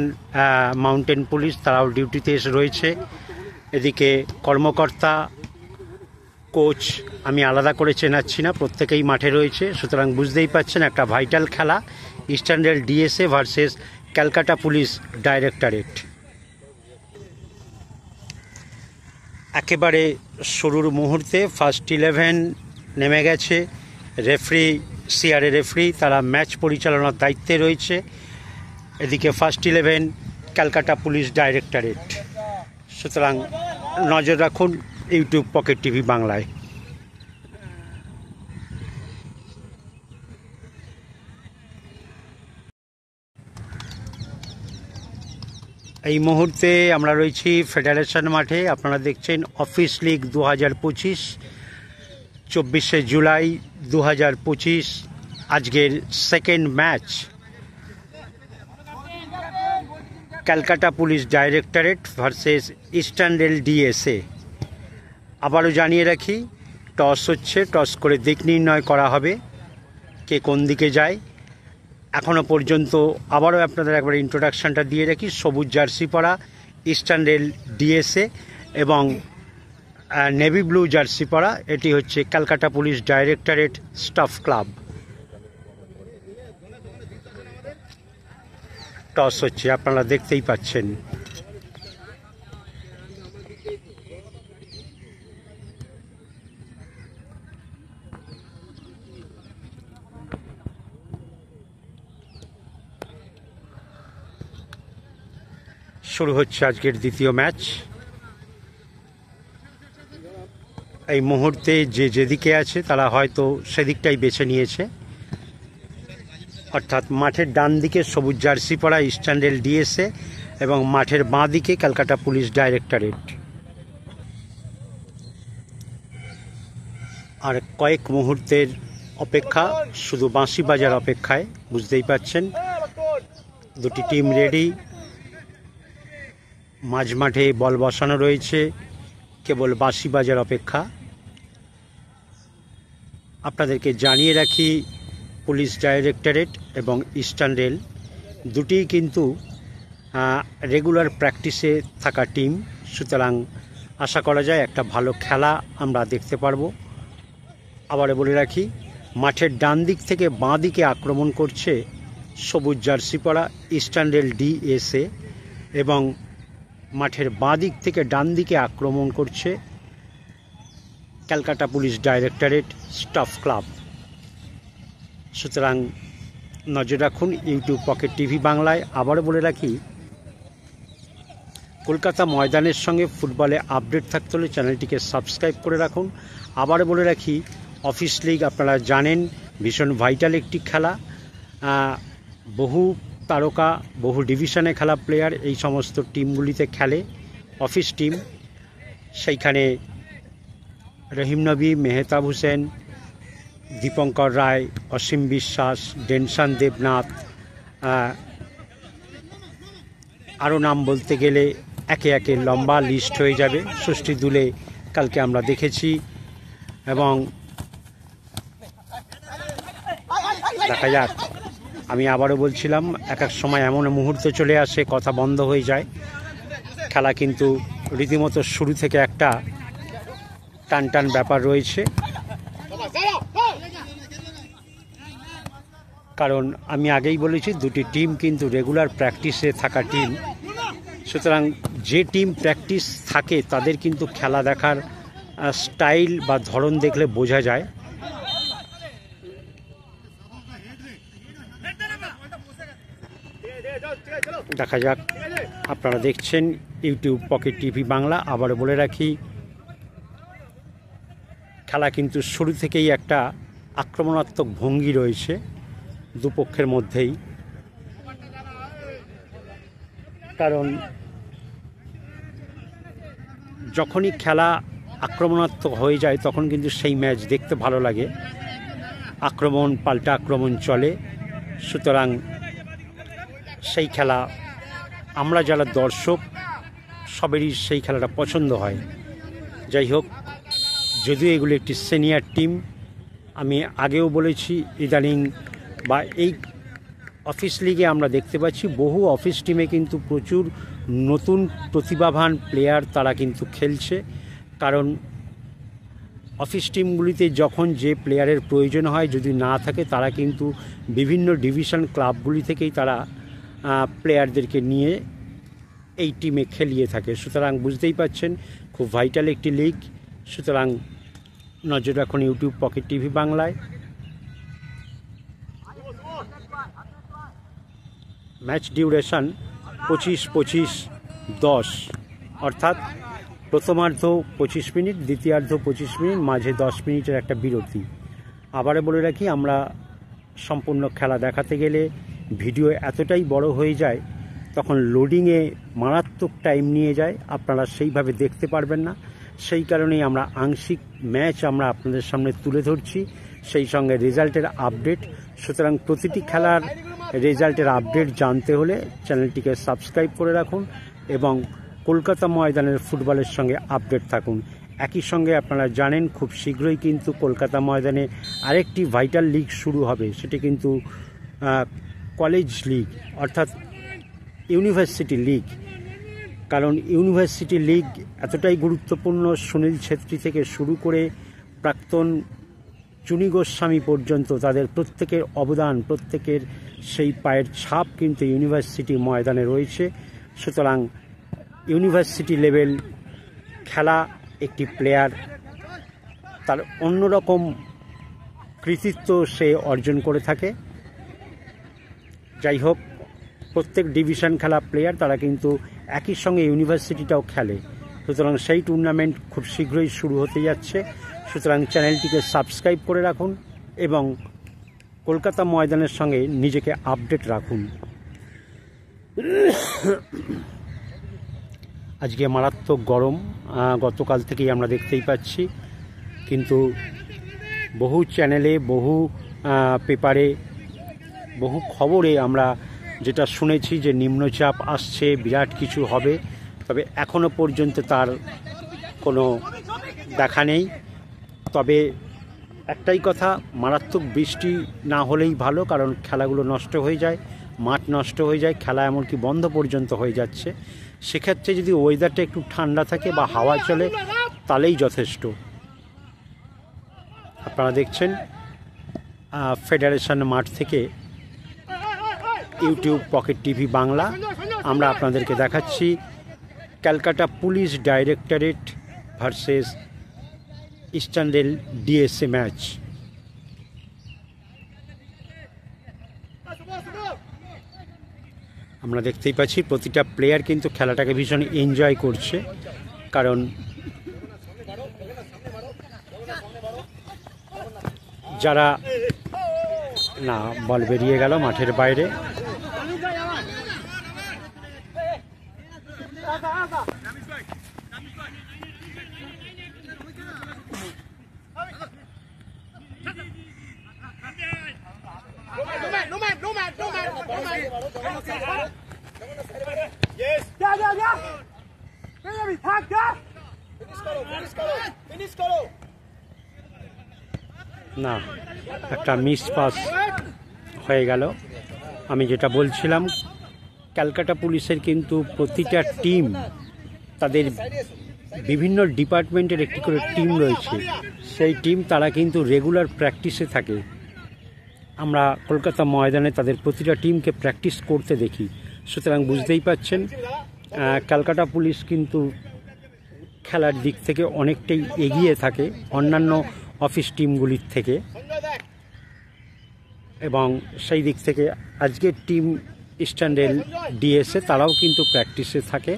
মাউন্টেন পুলিশ তারাও ডিউটিতে এসে রয়েছে। এদিকে কর্মকর্তা, কোচ আমি আলাদা করে চেনাচ্ছি না, প্রত্যেকেই মাঠে রয়েছে। সুতরাং বুঝতেই পাচ্ছেন একটা ভাইটাল খেলা, eastern rail DSA versus Calcutta police directorate. একেবারে শুরুর মুহূর্তে ফার্স্ট 11 নেমে গেছে। রেফারি, সিআরএ রেফারি তারা ম্যাচ পরিচালনার দায়িত্বে রয়েছে। এদিকে ফার্স্ট 11 ক্যালকাটা পুলিশ ডাইরেক্টরেট। সুতরাং নজর রাখুন ইউটিউব পকেট টিভি বাংলায়। এই মুহূর্তে আমরা রয়েছি ফেডারেশন মাঠে। আপনারা দেখছেন অফিস লিগ 2025, 24শে জুলাই 2025 আজকের second match. Calcutta police directorate versus eastern rail DSA. আবারও জানিয়ে রাখি, টস হচ্ছে, টস করে দিক নির্ণয় করা হবে কে কোন দিকে যায়। এখনও পর্যন্ত আবারও আপনাদের একবার ইন্ট্রোডাকশানটা দিয়ে রাখি। সবুজ জার্সি পরা ইস্টার্ন রেল ডিএসএ এবং নেভি ব্লু জার্সি পরা এটি হচ্ছে Calcutta police directorate staff club. Toss হচ্ছে, আপনারা দেখতেই পাচ্ছেন। শুরু হচ্ছে আজকের দ্বিতীয় ম্যাচ। এই মুহূর্তে যে যেদিকে আছে তারা হয়তো সেদিকটাই বেছে নিয়েছে, অর্থাৎ মাঠের ডান দিকে সবুজ জার্সি পরা ইস্টার্ন রেল ডিএসএ এবং মাঠের বাঁ দিকে ক্যালকাটা পুলিশ ডাইরেক্টরেট। আর কয়েক মুহূর্তের অপেক্ষা, শুধু বাঁশি বাজার অপেক্ষায়, বুঝতেই পাচ্ছেন। দুটি টিম রেডি, মাঝ মাঠে বল বসানো রয়েছে, কেবল বাঁশি বাজার অপেক্ষা। আপনাদেরকে জানিয়ে রাখি, পুলিশ ডাইরেক্টরেট এবং ইস্টার্ন রেল দুটিই কিন্তু রেগুলার প্র্যাকটিসে থাকা টিম, সুতরাং আশা করা যায় একটা ভালো খেলা আমরা দেখতে পারবো। আবারও বলে রাখি, মাঠের ডান দিক থেকে বাঁ দিকে আক্রমণ করছে সবুজ জার্সি পরা ইস্টার্ন রেল ডিএসএ এবং মাঠের বাঁ দিক থেকে ডান দিকে আক্রমণ করছে Calcutta police directorate staff club. সুতরাং নজর রাখুন ইউটিউব পকেট টিভি বাংলায়। আবারও বলে রাখি, কলকাতা ময়দানের সঙ্গে ফুটবলে আপডেট থাকতে হলে চ্যানেলটিকে সাবস্ক্রাইব করে রাখুন। আবারও বলে রাখি, অফিস লিগ আপনারা জানেন ভীষণ ভাইটাল একটি খেলা। বহু তারকা, বহু ডিভিশনে খেলা প্লেয়ার এই সমস্ত টিমগুলিতে খেলে। অফিস টিম, সেইখানে রহিম নবী, মেহতাব হোসেন, দীপঙ্কর রায়, অসীম বিশ্বাস, ডেনশান দেবনাথ, আরও নাম বলতে গেলে একে একে লম্বা লিস্ট হয়ে যাবে। ষষ্ঠী দুলে কালকে আমরা দেখেছি এবং দেখা যাক। আমি আবারও বলছিলাম, এক এক সময় এমন মুহূর্তে চলে আসে কথা বন্ধ হয়ে যায়। খেলা কিন্তু রীতিমতো শুরু থেকে একটা টান টান ব্যাপার রয়েছে, কারণ আমি আগেই বলেছি দুটি টিম কিন্তু রেগুলার প্র্যাকটিসে থাকা টিম। সুতরাং যে টিম প্র্যাকটিস থাকে তাদের কিন্তু খেলা দেখার স্টাইল বা ধরন দেখলে বোঝা যায়। দেখা যাক। আপনারা দেখছেন ইউটিউব পকেট টিভি বাংলা। আবারও বলে রাখি, খেলা কিন্তু শুরু থেকেই একটা আক্রমণাত্মক ভঙ্গি রয়েছে দুপক্ষের মধ্যেই, কারণ যখনই খেলা আক্রমণাত্মক হয়ে যায় তখন কিন্তু সেই ম্যাচ দেখতে ভালো লাগে। আক্রমণ পাল্টা আক্রমণ চলে, সুতরাং সেই খেলা আমরা যারা দর্শক সবেরই সেই খেলাটা পছন্দ হয়। যাই হোক, যদিও এগুলো একটি সিনিয়র টিম, আমি আগেও বলেছি ইদানিং বা এই অফিস লিগে আমরা দেখতে পাচ্ছি বহু অফিস টিমে কিন্তু প্রচুর নতুন প্রতিভাবান প্লেয়ার তারা কিন্তু খেলছে। কারণ অফিস টিমগুলিতে যখন যে প্লেয়ারের প্রয়োজন হয় যদি না থাকে, তারা কিন্তু বিভিন্ন ডিভিশন ক্লাবগুলি থেকেই তারা প্লেয়ারদেরকে নিয়ে এই টিমে খেলিয়ে থাকে। সুতরাং বুঝতেই পাচ্ছেন খুব ভাইটাল একটি লিগ। সুতরাং নজর রাখুন ইউটিউব পকেট টিভি বাংলায়। ম্যাচ ডিউরেশন 25-25-10 অর্থাৎ প্রথমার্ধ 25 মিনিট, দ্বিতীয়ার্ধ 25 মিনিট, মাঝে 10 মিনিটের একটা বিরতি। আবারও বলে রাখি, আমরা সম্পূর্ণ খেলা দেখাতে গেলে ভিডিও এতটাই বড় হয়ে যায়, তখন লোডিংয়ে মারাত্মক টাইম নিয়ে যায়, আপনারা সেইভাবে দেখতে পারবেন না। সেই কারণেই আমরা আংশিক ম্যাচ আমরা আপনাদের সামনে তুলে ধরছি, সেই সঙ্গে রেজাল্টের আপডেট। সুতরাং প্রতিটি খেলার রেজাল্টের আপডেট জানতে হলে চ্যানেলটিকে সাবস্ক্রাইব করে রাখুন এবং কলকাতা ময়দানের ফুটবলের সঙ্গে আপডেট থাকুন। একই সঙ্গে আপনারা জানেন খুব শীঘ্রই কিন্তু কলকাতা ময়দানে আরেকটি ভাইটাল লিগ শুরু হবে, সেটি কিন্তু কলেজ লিগ অর্থাৎ ইউনিভার্সিটি লিগ। কারণ ইউনিভার্সিটি লিগ এতটাই গুরুত্বপূর্ণ, সুনীল ছেত্রী থেকে শুরু করে প্রাক্তন চুনি গোস্বামী পর্যন্ত তাদের প্রত্যেকের অবদান, প্রত্যেকের সেই পায়ের ছাপ কিন্তু ইউনিভার্সিটি ময়দানে রয়েছে। সুতরাং ইউনিভার্সিটি লেভেল খেলা একটি প্লেয়ার তার অন্যরকম কৃতিত্ব সে অর্জন করে থাকে। যাই হোক, প্রত্যেক ডিভিশন খেলা প্লেয়ার তারা কিন্তু একই সঙ্গে ইউনিভার্সিটিটাও খেলে। সুতরাং সেই টুর্নামেন্ট খুব শীঘ্রই শুরু হতে যাচ্ছে। সুতরাং চ্যানেলটিকে সাবস্ক্রাইব করে রাখুন এবং কলকাতা ময়দানের সঙ্গে নিজেকে আপডেট রাখুন। আজকে মারাত্মক গরম, গতকাল থেকেই আমরা দেখতেই পাচ্ছি, কিন্তু বহু চ্যানেলে, বহু পেপারে, বহু খবরে আমরা যেটা শুনেছি যে নিম্নচাপ আসছে, বিরাট কিছু হবে, তবে এখনও পর্যন্ত তার কোনো দেখা নেই। তবে একটাই কথা, মারাত্মক বৃষ্টি না হলেই ভালো, কারণ খেলাগুলো নষ্ট হয়ে যায়, মাঠ নষ্ট হয়ে যায়, খেলা এমনকি বন্ধ পর্যন্ত হয়ে যাচ্ছে। সেক্ষেত্রে যদি ওয়েদারটা একটু ঠান্ডা থাকে বা হাওয়া চলে তাহলেই যথেষ্ট। আপনারা দেখছেন ফেডারেশন মাঠ থেকে ইউটিউব পকেট টিভি বাংলা আমরা আপনাদেরকে দেখাচ্ছি Calcutta police directorate versus eastern rail DSA match. আমরা দেখতেই পাচ্ছি প্রতিটা প্লেয়ার কিন্তু খেলাটাকে ভীষণ এনজয় করছে, কারণ যারা না বল বেরিয়ে গেল মাঠের বাইরে। না, একটা মিস পাস হয়ে গেল। আমি যেটা বলছিলাম, ক্যালকাটা পুলিশের কিন্তু প্রতিটা টিম, তাদের বিভিন্ন ডিপার্টমেন্টের একটি করে টিম রয়েছে, সেই টিম তারা কিন্তু রেগুলার প্র্যাকটিসে থাকে। আমরা কলকাতা ময়দানে তাদের প্রতিটা টিমকে প্র্যাকটিস করতে দেখি। সুতরাং বুঝতেই পাচ্ছেন ক্যালকাটা পুলিশ কিন্তু খেলার দিক থেকে অনেকটাই এগিয়ে থাকে অন্যান্য অফিস টিমগুলির থেকে, এবং সেই দিক থেকে আজকের টিম ইস্টার্ন রেল ডিএসএ তারাও কিন্তু প্র্যাকটিসে থাকে।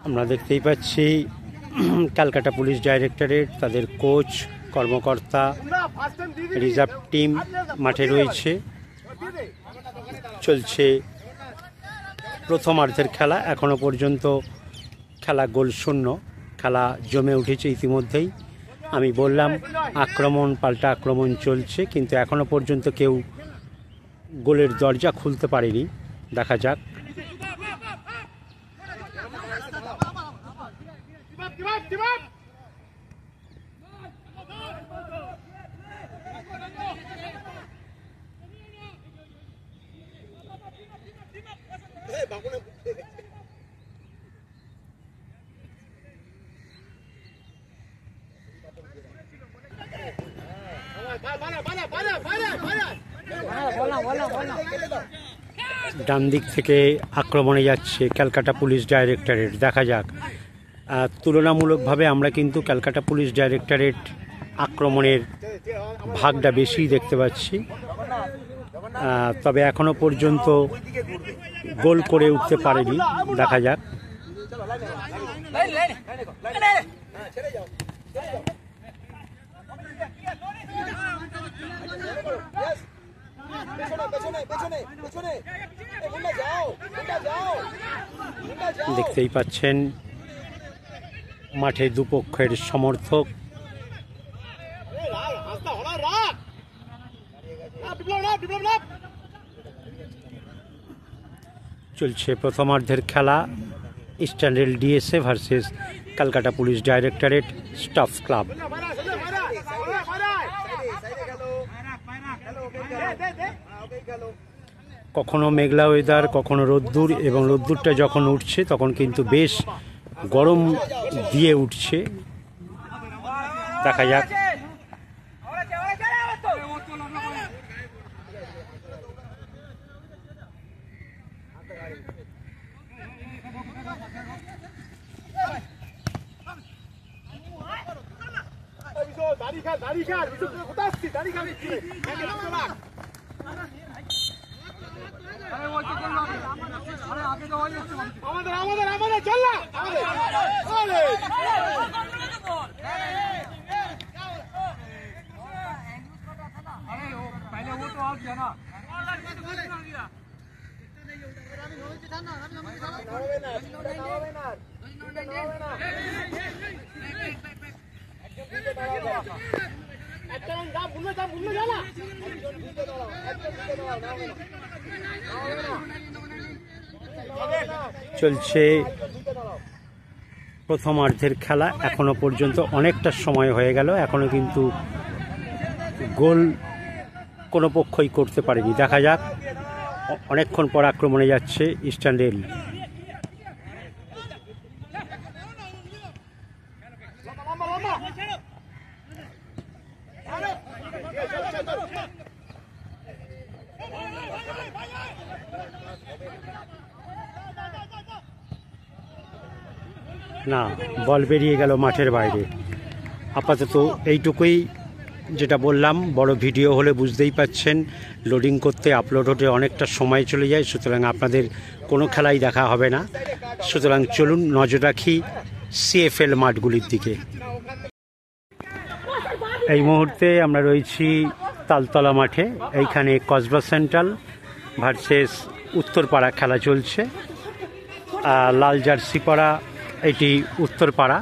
আমরা দেখতেই পাচ্ছি ক্যালকাটা পুলিশ ডাইরেক্টরেট, তাদের কোচ, কর্মকর্তা, রিজার্ভ টিম মাঠে রয়েছে। চলছে প্রথমার্ধের খেলা, এখনো পর্যন্ত খেলা গোল শূন্য, খেলা জমে উঠেছে ইতিমধ্যেই। আমি বললাম আক্রমণ পাল্টা আক্রমণ চলছে, কিন্তু এখনো পর্যন্ত কেউ গোলের দরজা খুলতে পারেনি। দেখা যাক। ডান দিক থেকে আক্রমণে যাচ্ছে ক্যালকাটা পুলিশ ডাইরেক্টরেট। দেখা যাক। তুলনামূলকভাবে আমরা কিন্তু ক্যালকাটা পুলিশ ডাইরেক্টরেট আক্রমণের ভাগটা বেশি দেখতে পাচ্ছি, তবে এখনো পর্যন্ত গোল করে উঠতে পারেনি। দেখা যাক। দেখতেই পাচ্ছেন মাঠে দুপক্ষের সমর্থক। চলছে প্রথমার্ধের খেলা, eastern rail DSA versus Calcutta police directorate staff club. কখনো মেঘলা ওয়েদার, কখনো রোদ্দুর, এবং রোদ্দুরটা যখন উঠছে তখন কিন্তু বেশ গরম দিয়ে উঠছে। দেখা যাক। চলছে প্রথমার্ধের খেলা। এখনো পর্যন্ত অনেকটা সময় হয়ে গেল, এখনো কিন্তু গোল কোনো পক্ষই করতে পারেনি। দেখা যাক। অনেকক্ষণ পর আক্রমণে যাচ্ছে ইস্টার্ন রেল। না, বল বেরিয়ে গেল মাঠের বাইরে। আপাতত এইটুকুই। যেটা বললাম, বড় ভিডিও হলে বুঝতেই পাচ্ছেন লোডিং করতে, আপলোড হতে অনেকটা সময় চলে যায়, সুতরাং আপনাদের কোনো খেলাই দেখা হবে না। সুতরাং চলুন নজর রাখি সিএফএল মাঠগুলির দিকে। এই মুহূর্তে আমরা রয়েছি তালতলা মাঠে। এইখানে কসবা সেন্ট্রাল ভার্সেস উত্তরপাড়া খেলা চলছে। লাল জার্সি পরা এটি উত্তরপাড়া,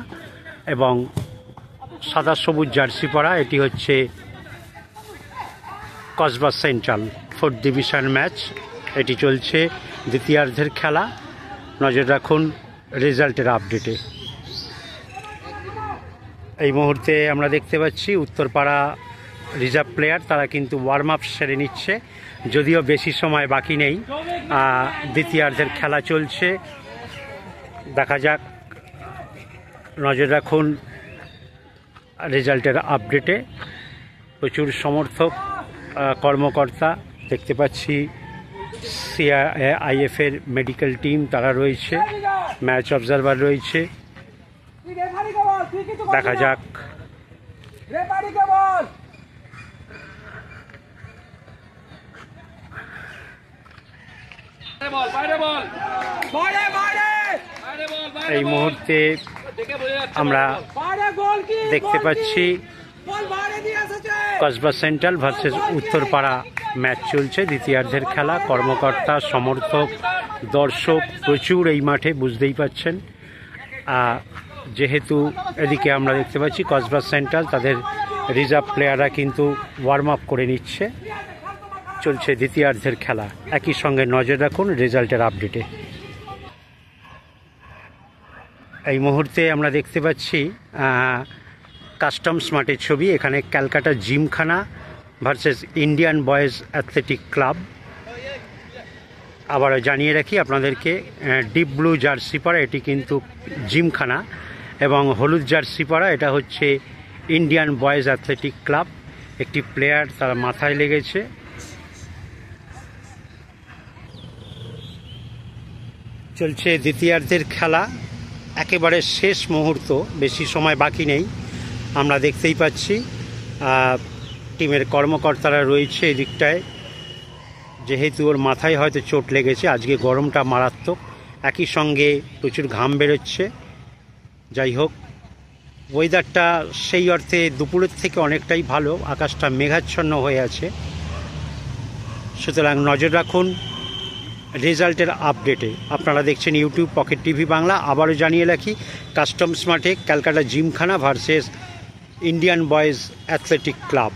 এবং সাদা সবুজ জার্সি পরা এটি হচ্ছে Kasba central. 4th division match এটি চলছে, দ্বিতীয়ার্ধের খেলা। নজর রাখুন রেজাল্টের আপডেটে। এই মুহূর্তে আমরা দেখতে পাচ্ছি উত্তরপাড়া রিজার্ভ প্লেয়ার তারা কিন্তু ওয়ার্ম আপ সেরে নিচ্ছে, যদিও বেশি সময় বাকি নেই। দ্বিতীয়ার্ধের খেলা চলছে। দেখা যাক। নজর রাখুন রেজাল্টের আপডেটে। প্রচুর সমর্থক, কর্মকর্তা দেখতে পাচ্ছি। সিআইএফের মেডিকেল টিম তারা রয়েছে, ম্যাচ অবজারভার রয়েছে। দেখা যাক। এই মুহূর্তে আমরা দেখতে পাচ্ছি Kasba central versus Uttarpara match চলছে, দ্বিতীয়ার্ধের খেলা। কর্মকর্তা, সমর্থক, দর্শক প্রচুর এই মাঠে, বুঝতেই পাচ্ছেন। যেহেতু এদিকে আমরা দেখতে পাচ্ছি কসবা সেন্ট্রাল তাদের রিজার্ভ প্লেয়াররা কিন্তু ওয়ার্ম আপ করে নিচ্ছে। চলছে দ্বিতীয়ার্ধের খেলা। একই সঙ্গে নজর রাখুন রেজাল্টের আপডেটে। এই মুহূর্তে আমরা দেখতে পাচ্ছি কাস্টমস মাঠের ছবি। এখানে Calcutta Gymkhana versus Indian boys athletic club. আবারও জানিয়ে রাখি আপনাদেরকে, ডিপ ব্লু জার্সি পরা এটি কিন্তু জিমখানা এবং হলুদ জার্সি পরা এটা হচ্ছে ইন্ডিয়ান বয়েজ অ্যাথলেটিক ক্লাব। একটি প্লেয়ার তার মাথায় লেগেছে। চলছে দ্বিতীয়ার্ধের খেলা, একেবারে শেষ মুহূর্ত, বেশি সময় বাকি নেই। আমরা দেখতেই পাচ্ছি টিমের কর্মকর্তারা রয়েছে এদিকটায়। যেহেতু ওর মাথায় হয়তো চোট লেগেছে, আজকে গরমটা মারাত্মক, একই সঙ্গে প্রচুর ঘাম বেরোচ্ছে। যাই হোক, ওয়েদারটা সেই অর্থে দুপুরের থেকে অনেকটাই ভালো, আকাশটা মেঘাচ্ছন্ন হয়ে আছে। সুতরাং নজর রাখুন রেজাল্টের আপডেটে। আপনারা দেখছেন ইউটিউব পকেট টিভি বাংলা। আবারও জানিয়ে রাখি, কাস্টমস মাঠে Calcutta Gymkhana versus Indian boys athletic club.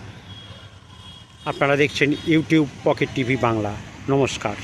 আপনারা দেখছেন ইউটিউব পকেট টিভি বাংলা। নমস্কার।